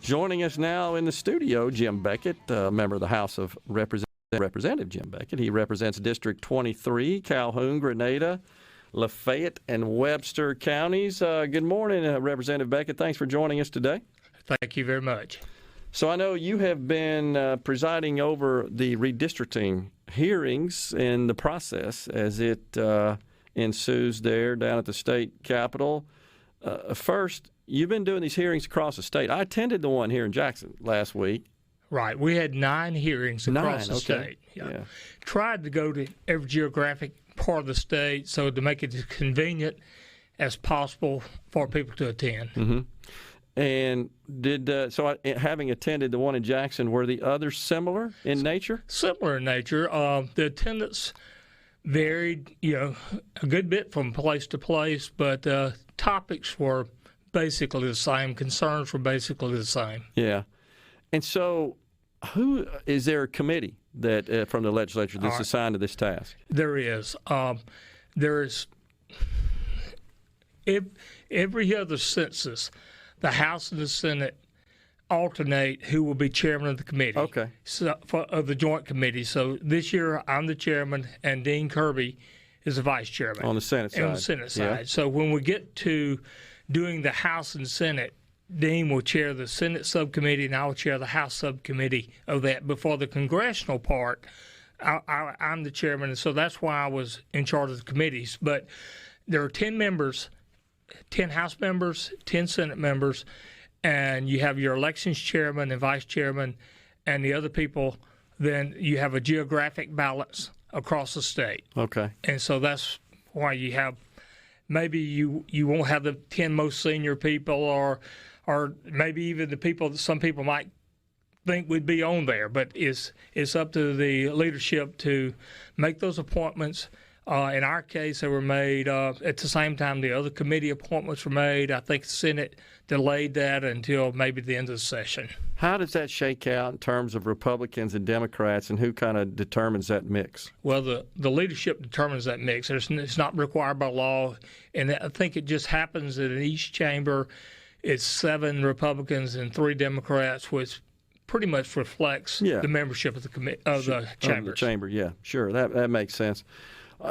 Joining us now in the studio, Jim Beckett, member of the House of Representative Jim Beckett. He represents District 23, Calhoun, Grenada, Lafayette, and Webster counties. Good morning, Representative Beckett. Thanks for joining us today. Thank you very much. So I know you have been presiding over the redistricting hearings in the process as it ensues there down at the state capitol. First, you've been doing these hearings across the state. I attended the one here in Jackson last week. Right. We had 9 hearings across the state. Yeah. Tried to go to every geographic part of the state so to make it as convenient as possible for people to attend. Mm-hmm. And having attended the one in Jackson, were the others similar in nature? Similar in nature. The attendance varied, a good bit from place to place, but topics were basically the same. Concerns were basically the same. Yeah. And so is there a committee that from the legislature that's assigned to this task? There is. Every other census, the House and the Senate alternate who will be chairman of the committee. Okay. Of the joint committee. So this year I'm the chairman and Dean Kirby is the vice chairman. On the Senate side. On the Senate side. Yeah. So when we get to doing the House and Senate, Dean will chair the Senate subcommittee and I will chair the House subcommittee of that. Before the congressional part, I'm the chairman, and so that's why I was in charge of the committees. But there are 10 members, 10 House members, 10 Senate members, and you have your elections chairman and vice chairman and the other people. Then you have a geographic balance across the state. Okay. And so that's why you have maybe you won't have the 10 most senior people or maybe even the people that some people might think would be on there, but it's up to the leadership to make those appointments. In our case, they were made at the same time the other committee appointments were made. I think the Senate delayed that until maybe the end of the session. How does that shake out in terms of Republicans and Democrats, and who kind of determines that mix? Well, the leadership determines that mix. It's not required by law, and I think it just happens that in each chamber it's 7 Republicans and 3 Democrats, which pretty much reflects the membership of the the chambers. Of the chamber, yeah, sure, that makes sense.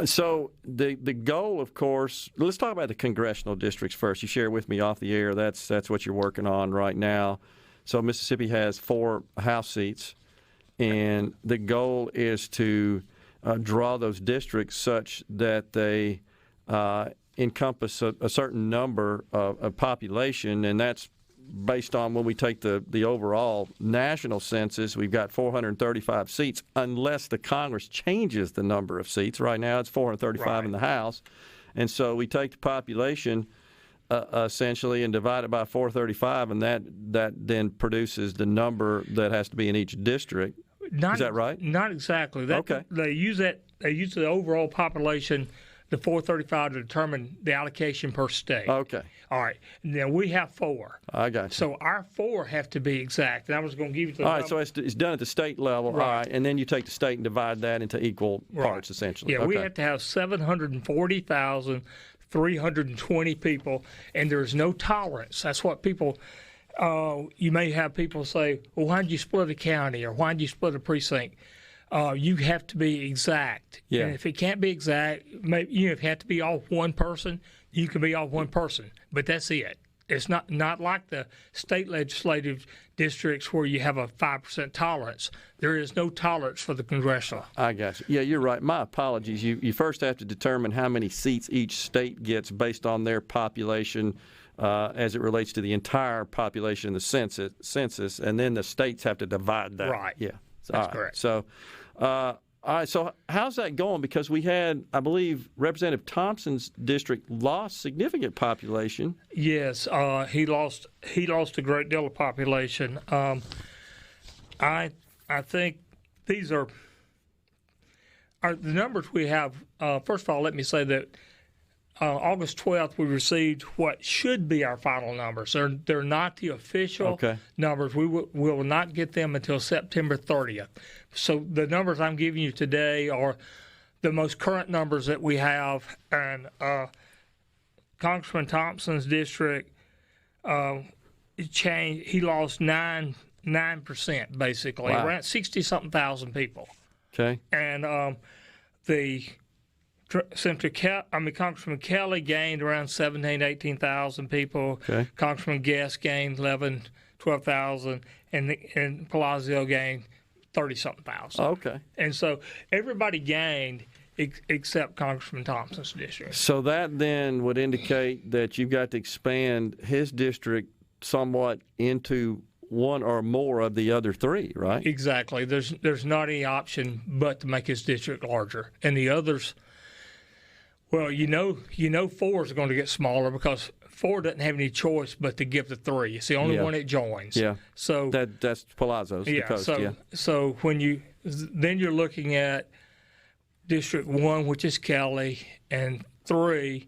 So the goal, of course, let's talk about the congressional districts first. You shared with me off the air that's what you're working on right now. So Mississippi has 4 House seats, and the goal is to draw those districts such that they encompass a certain number of population, and that's based on when we take the overall national census. We've got 435 seats unless the Congress changes the number of seats. Right now it's 435 in the House. And so we take the population essentially and divide it by 435, and that then produces the number that has to be in each district. Is that right? Not exactly. Okay. They use the overall population, the 435, to determine the allocation per state. Okay. All right. Now we have 4. I got you. So our 4 have to be exact. And I was going to give you the All right, so it's done at the state level. Right. All right, and then you take the state and divide that into equal parts, essentially. Yeah, we have to have 740,320 people, and there's no tolerance. That's what people you may have people say, well, why did you split a county or why did you split a precinct? You have to be exact. Yeah. And if it can't be exact, maybe if you have to be off one person, you can be off one person. But that's it. It's not like the state legislative districts where you have a 5% tolerance. There is no tolerance for the congressional. I got you. Yeah, you're right. My apologies. You first have to determine how many seats each state gets based on their population as it relates to the entire population in the census, and then the states have to divide that. Right. Yeah. That's correct. So, all right. So how's that going? Because we had, I believe, Representative Thompson's district lost significant population. Yes, he lost a great deal of population. I think these are the numbers we have. First of all, let me say that August 12th, we received what should be our final numbers. They're not the official numbers. We will not get them until September 30th. So the numbers I'm giving you today are the most current numbers that we have. And Congressman Thompson's district changed. He lost 9% basically, Wow. around 60-something thousand people. Okay. And Congressman Kelly gained around 18,000 people. Okay. Congressman Guest gained 12,000, and Palacio gained 30-something thousand. Okay. And so everybody gained except Congressman Thompson's district. So that then would indicate that you've got to expand his district somewhat into one or more of the other three, right? Exactly. There's not any option but to make his district larger. And the others, well, 4 is going to get smaller because 4 doesn't have any choice but to give to 3. It's the only one it joins. Yeah. So that's Palazzo's. yeah. The coast, So when you're looking at District 1, which is Kelly, and 3,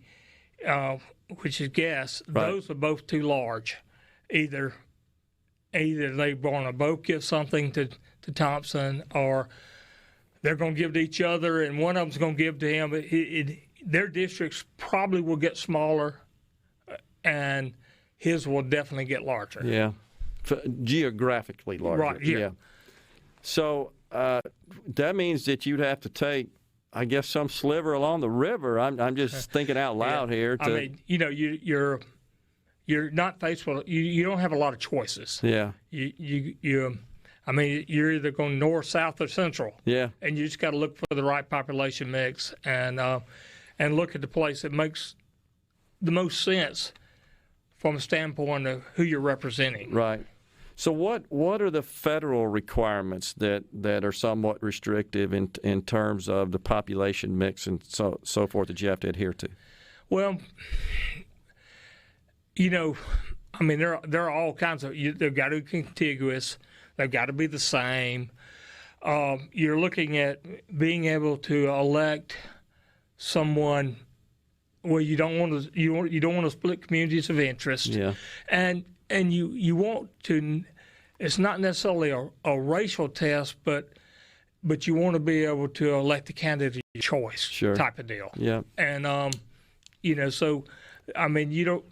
which is Guest, Right. those are both too large. Either they want to both give something to Thompson, or they're going to give to each other, and one of them's going to give to him. Their districts probably will get smaller, and his will definitely get larger. Yeah. Geographically larger. Right, yeah. So that means that you'd have to take, I guess, some sliver along the river. I'm just thinking out loud here. I mean, you're not faced with, you don't have a lot of choices. Yeah. You're either going north, south, or central. Yeah. And you just got to look for the right population mix and look at the place that makes the most sense from a standpoint of who you're representing. Right. So what are the federal requirements that are somewhat restrictive in terms of the population mix and so forth that you have to adhere to? Well, there are all kinds of. They've got to be contiguous. They've got to be the same. You're looking at being able to elect someone where you don't want to split communities of interest. Yeah. And you want to. It's not necessarily a racial test, but you want to be able to elect the candidate of your choice. Sure. Type of deal. Yeah. And so you don't.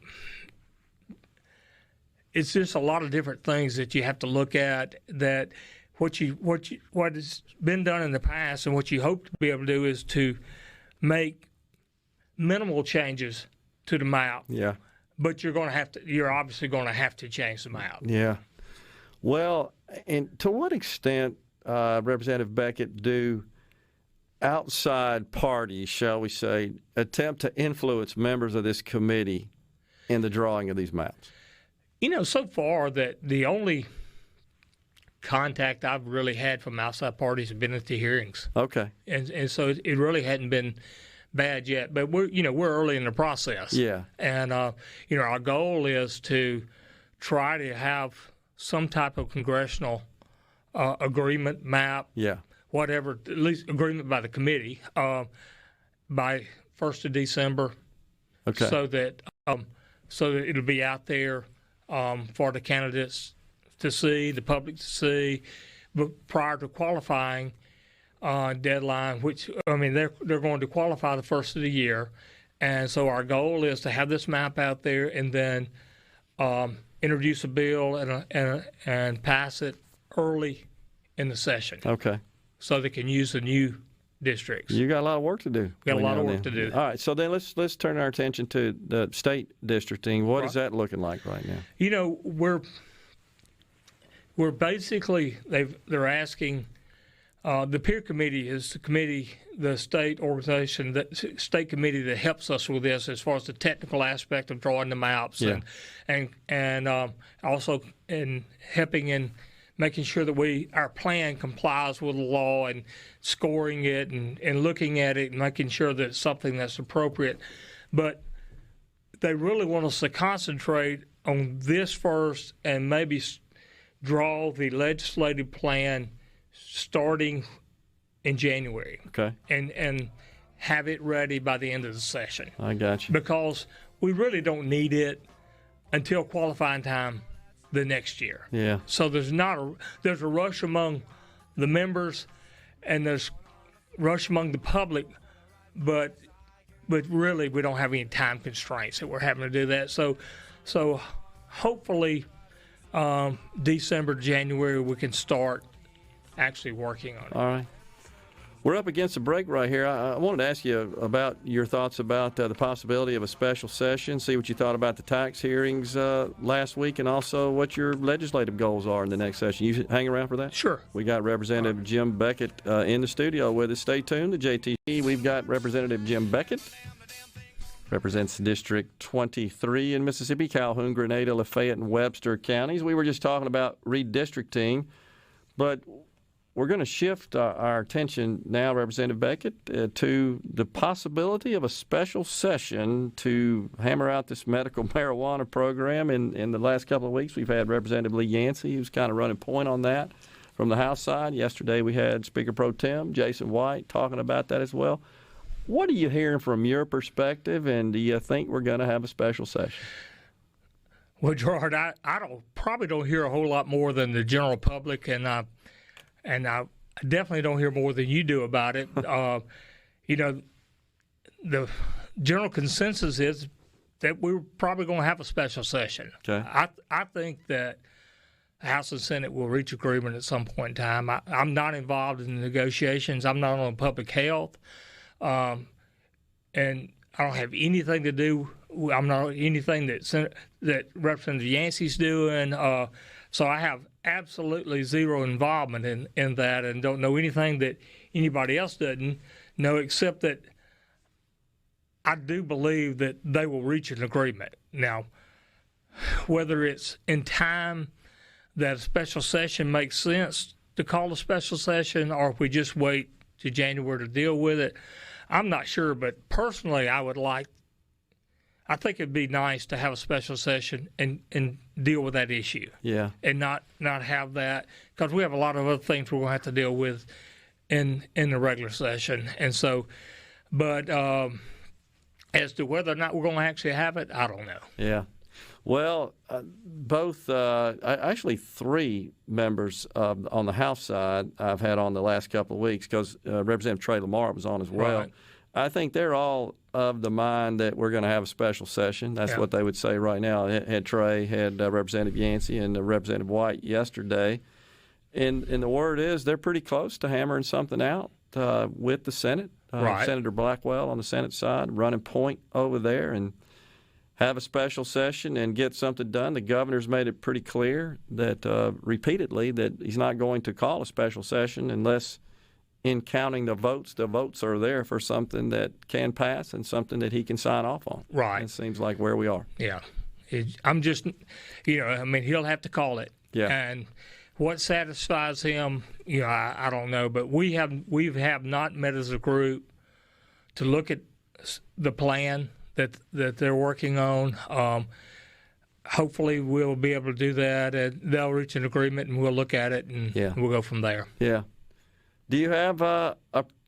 It's just a lot of different things that you have to look at. That what has been done in the past and what you hope to be able to do is to make minimal changes to the map. Yeah. But you're obviously going to have to change the map. Yeah. Well, and to what extent, Representative Beckett, do outside parties, shall we say, attempt to influence members of this committee in the drawing of these maps? So far that the only contact I've really had from outside parties have been at the hearings. Okay. And so it really hadn't been bad yet. But we're early in the process. Yeah. And our goal is to try to have some type of congressional agreement map. Yeah. Whatever, at least agreement by the committee by 1st of December. Okay. So that it'll be out there for the candidates to see, the public to see, but prior to qualifying deadline, which they're going to qualify the first of the year, and so our goal is to have this map out there and then introduce a bill and pass it early in the session. Okay. So they can use the new districts. You got a lot of work to do. Got a lot of work to do. All right, so then let's turn our attention to the state districting. What is that looking like right now? We're basically they're asking the peer committee is the committee, the state organization, the state committee that helps us with this as far as the technical aspect of drawing the maps and also in helping in making sure that our plan complies with the law and scoring it and looking at it and making sure that it's something that's appropriate. But they really want us to concentrate on this first and maybe draw the legislative plan starting in January. Okay. And have it ready by the end of the session. I got you. Because we really don't need it until qualifying time the next year. Yeah. So there's a rush among the members and there's rush among the public, but really we don't have any time constraints that we're having to do that. So hopefully December, January, we can start actually working on it. All right. We're up against a break right here. I wanted to ask you about your thoughts about the possibility of a special session, see what you thought about the tax hearings last week, and also what your legislative goals are in the next session. You hang around for that? Sure. We got Representative Jim Beckett in the studio with us. Stay tuned to JTC. We've got Representative Jim Beckett, represents District 23 in Mississippi, Calhoun, Grenada, Lafayette, and Webster counties. We were just talking about redistricting, but we're going to shift our attention now, Representative Beckett, to the possibility of a special session to hammer out this medical marijuana program. In the last couple of weeks, we've had Representative Lee Yancey, who's kind of running point on that from the House side. Yesterday, we had Speaker Pro Tem Jason White talking about that as well. What are you hearing from your perspective, and do you think we're going to have a special session? Well, Gerard, I probably don't hear a whole lot more than the general public, and I definitely don't hear more than you do about it. The general consensus is that we're probably going to have a special session. Okay. I think that the House and Senate will reach agreement at some point in time. I'm not involved in the negotiations. I'm not on public health, and I don't have anything to do. I'm not anything that Representative Yancey's doing. So I have absolutely zero involvement in that, and don't know anything that anybody else doesn't know, except that I do believe that they will reach an agreement. Now, whether it's in time that a special session makes sense to call a special session, or if we just wait to January to deal with it, I'm not sure. But personally, I think it'd be nice to have a special session and deal with that issue. Yeah. And not have that, because we have a lot of other things we're going to have to deal with in the regular session. And so, but as to whether or not we're going to actually have it, I don't know. Yeah. Well, actually three members on the House side I've had on the last couple of weeks, because Representative Trey Lamar was on as well. Right. I think they're all of the mind that we're going to have a special session. That's what they would say right now. Had Trey, had Representative Yancey, and Representative White yesterday. And the word is they're pretty close to hammering something out with the Senate. Right. Senator Blackwell on the Senate side running point over there, and have a special session and get something done. The governor's made it pretty clear that repeatedly that he's not going to call a special session unless, in counting the votes are there for something that can pass and something that he can sign off on. Right. It seems like where we are. Yeah. I'm just, he'll have to call it. Yeah. And what satisfies him, I don't know. But we have not met as a group to look at the plan that they're working on. Hopefully we'll be able to do that, and they'll reach an agreement, and we'll look at it, and we'll go from there. Yeah. Do you have a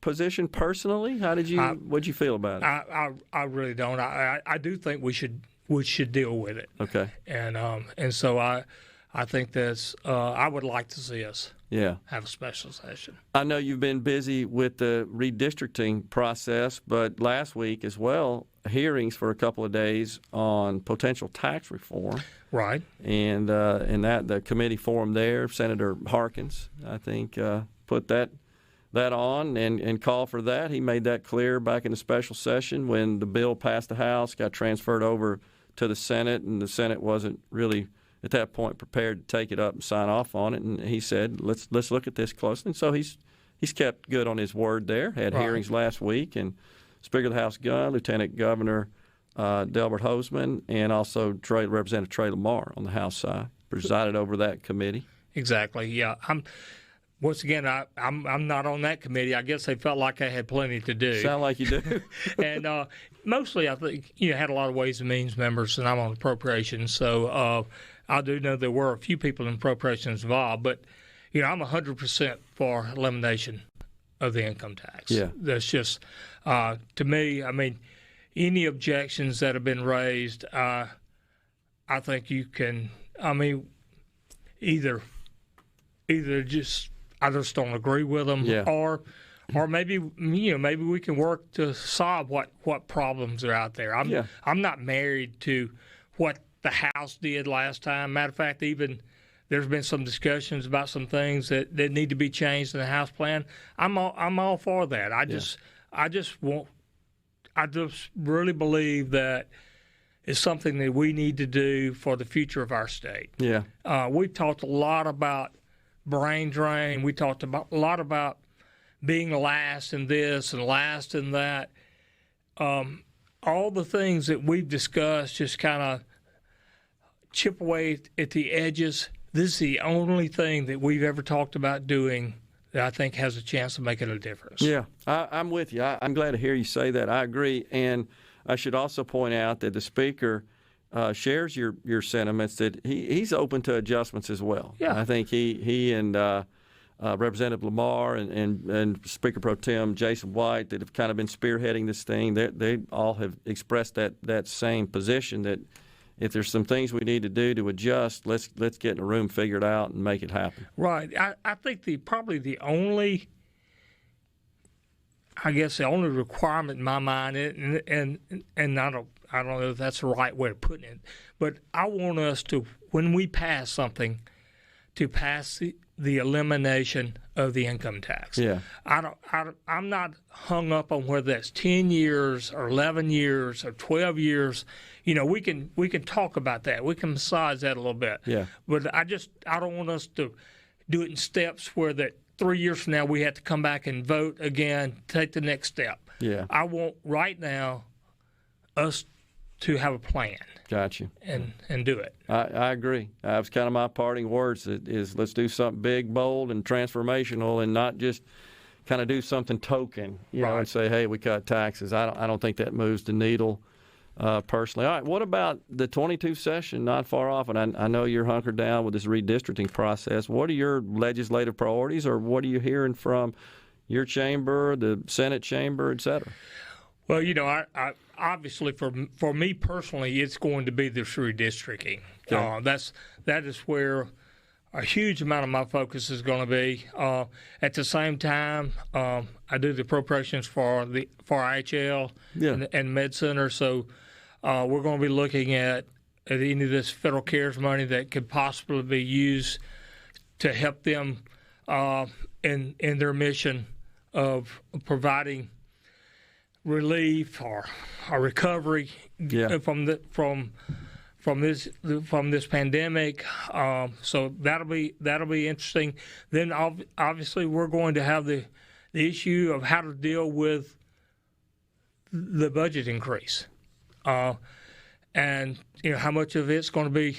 position personally? What'd you feel about it? I really don't. I do think we should deal with it. Okay. And so I think that's I would like to see us have a special session. I know you've been busy with the redistricting process, but last week as well, hearings for a couple of days on potential tax reform. Right. And that the committee formed there, Senator Harkins, I think, put that on and call for that. He made that clear back in the special session when the bill passed the House, got transferred over to the Senate, and the Senate wasn't really at that point prepared to take it up and sign off on it. And he said, let's look at this closely. And so he's kept good on his word there. Had hearings last week, and Speaker of the House Gunn, Lieutenant Governor Delbert Hosemann, and also Representative Trey Lamar on the House side presided over that committee. Exactly. Yeah. Once again, I'm not on that committee. I guess they felt like I had plenty to do. Sound like you do. And mostly, I think had a lot of Ways and Means members, and I'm on appropriations. So I do know there were a few people in appropriations involved, but I'm 100% for elimination of the income tax. Yeah, that's just to me. I mean, any objections that have been raised, I think you can. I mean, either I just don't agree with them, or maybe maybe we can work to solve what problems are out there. I'm not married to what the House did last time. Matter of fact, even there's been some discussions about some things that need to be changed in the House plan. I'm all for that. I just really believe that it's something that we need to do for the future of our state. Yeah. We've talked a lot about brain drain. We talked a lot about being last in this and last in that. All the things that we've discussed just kind of chip away at the edges. This is the only thing that we've ever talked about doing that I think has a chance of making a difference. Yeah, I'm with you. I'm glad to hear you say that. I agree. And I should also point out that the Speaker shares your sentiments, that he's open to adjustments as well. Yeah. I think he and Representative Lamar and Speaker Pro Tem Jason White, that have kind of been spearheading this thing, they all have expressed that same position, that if there's some things we need to do to adjust, let's get in a room, figure it out, and make it happen. Right. I think probably the only requirement in my mind, and I don't know if that's the right way of putting it, but I want us to, when we pass something, to pass the elimination of the income tax. Yeah. I'm not hung up on whether that's 10 years or 11 years or 12 years. You know, we can talk about that. We can massage that a little bit. Yeah. But I don't want us to do it in steps where that 3 years from now we have to come back and vote again, take the next step. Yeah. I want right now us to have a plan. Got you. And do it. I agree. That was kind of my parting words, is let's do something big, bold, and transformational, and not just kind of do something token, you know, and say, hey, we cut taxes. I don't think that moves the needle personally. All right, what about the 22 session? Not far off, and I know you're hunkered down with this redistricting process. What are your legislative priorities, or what are you hearing from your chamber, the Senate chamber, et cetera? Well, you know, I obviously for me personally, it's going to be this redistricting. Okay. That is where a huge amount of my focus is going to be. At the same time, I do the appropriations for IHL and Med Center, so we're going to be looking at any of this federal CARES money that could possibly be used to help them in their mission of providing relief or recovery from this pandemic. So that'll be interesting. Then obviously we're going to have the issue of how to deal with the budget increase, and you know how much of it's going to be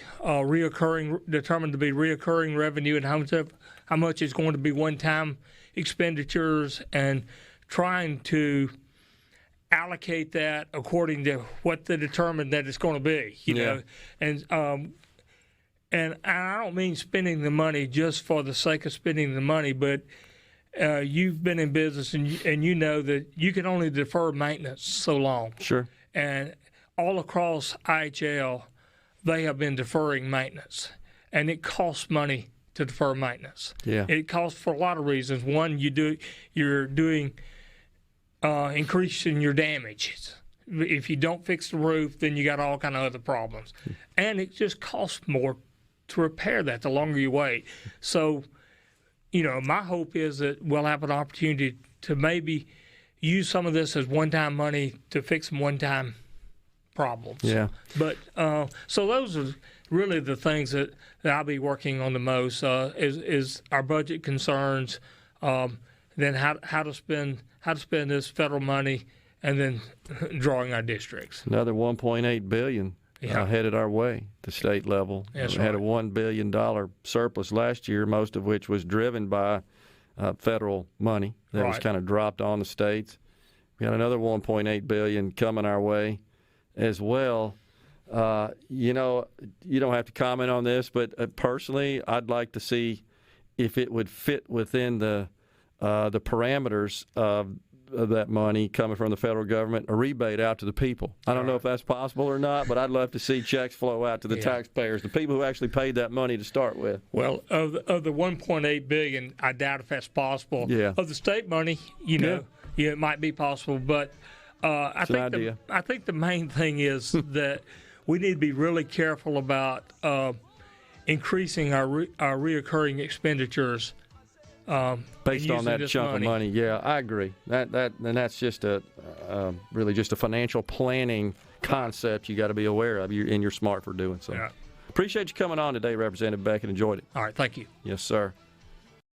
determined to be reoccurring revenue, and how much is going to be one-time expenditures, and trying to allocate that according to what they determined that it's going to be, you know. And I don't mean spending the money just for the sake of spending the money, but you've been in business and you know that you can only defer maintenance so long. Sure. And all across IHL, they have been deferring maintenance, and it costs money to defer maintenance. Yeah. It costs for a lot of reasons. One, you're doing increasing your damages. If you don't fix the roof, then you got all kind of other problems. And it just costs more to repair that the longer you wait. So, you know, my hope is that we'll have an opportunity to maybe use some of this as one-time money to fix some one-time problems. Yeah. But so those are really the things that I'll be working on the most, is our budget concerns, then how to spend this federal money, and then drawing our districts. Another $1.8 billion headed our way at the state level. That's we had a $1 billion surplus last year, most of which was driven by federal money that was kind of dropped on the states. We got another $1.8 billion coming our way as well. You know, you don't have to comment on this, but personally, I'd like to see if it would fit within the parameters of that money coming from the federal government, a rebate out to the people. I don't know if that's possible or not, but I'd love to see checks flow out to the taxpayers, the people who actually paid that money to start with. Well, of the $1.8 billion, I doubt if that's possible. Yeah. Of the state money, you know, it might be possible, but I think the main thing is that we need to be really careful about increasing our reoccurring expenditures based on that chunk of money. Yeah, I agree. That's just really just a financial planning concept you got to be aware of, and you're smart for doing so. Yeah. Appreciate you coming on today, Representative Beckett. Enjoyed it. All right, thank you. Yes, sir.